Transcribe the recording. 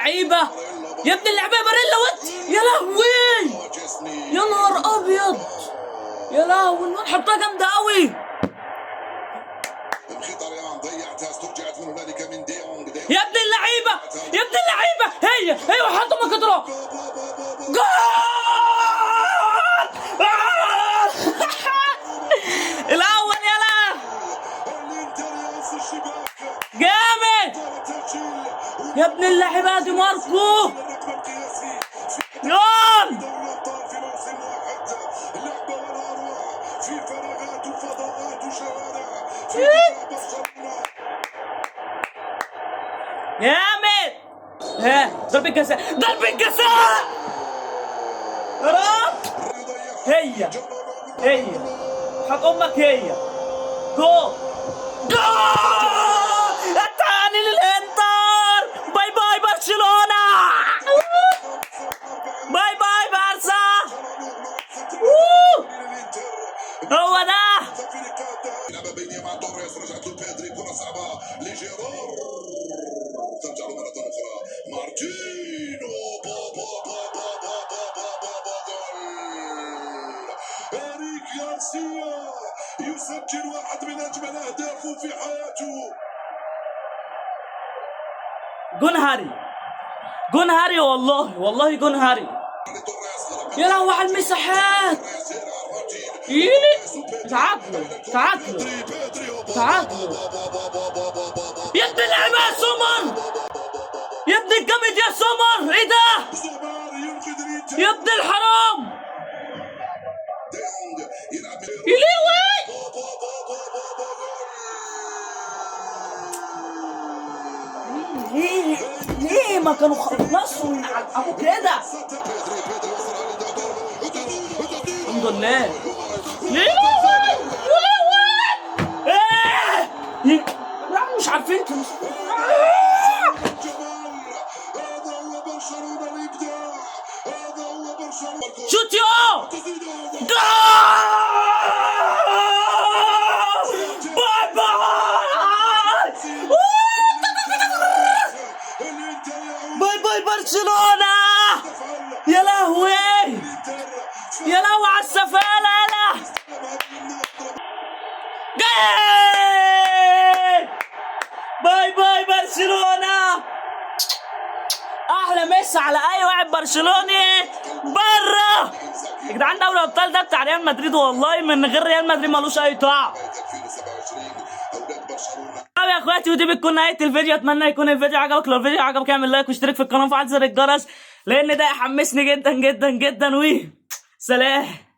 اللعيبه، يا ابن اللعيبه باريلا وات، يا لهوي يا نهار ابيض، يا لهوي الواد حطها جامده قوي. يا ابن اللعيبه يا ابن اللعيبه، هي وحطوا مكتره جول. الاول يلا جامد يا ابن اللعيبه، دي ماركو جول. جامد. ها ضربة جزاء، ضربة جزاء يا رب. هي حق امك، هي جول الثاني للانتر. باي باي برشلونة، باي باي بارسا. هو ده ترجع له مرة أخرى مارتينو إريك غارسيا يسجل واحد من أجمل أهدافه في حياته. جون هاري والله جون هاري. يا لهوي على المساحات. تعادلوا يا ابن اللعيبه يا سمر، يا ابن الجامد يا سمر، ايه ده يا ابن الحرام. يليوي ليه ما كانوا خلصوا من على ابو كده. الحمد لله. لا مش عارفين شوت يو باي باي برشلونة. يا لهوي على السفالة. باي برشلونة. احلى مسا على اي واحد برشلوني بره. يا جدعان دوري الابطال ده بتاع ريال مدريد، والله من غير ريال مدريد ملوش اي طعم. طب يا اخواتي، ودي بتكون نهايه الفيديو. اتمنى يكون الفيديو عجبك. لو الفيديو عجبك اعمل لايك واشترك في القناه وفعل زر الجرس، لان ده يحمسني جدا جدا جدا. سلام.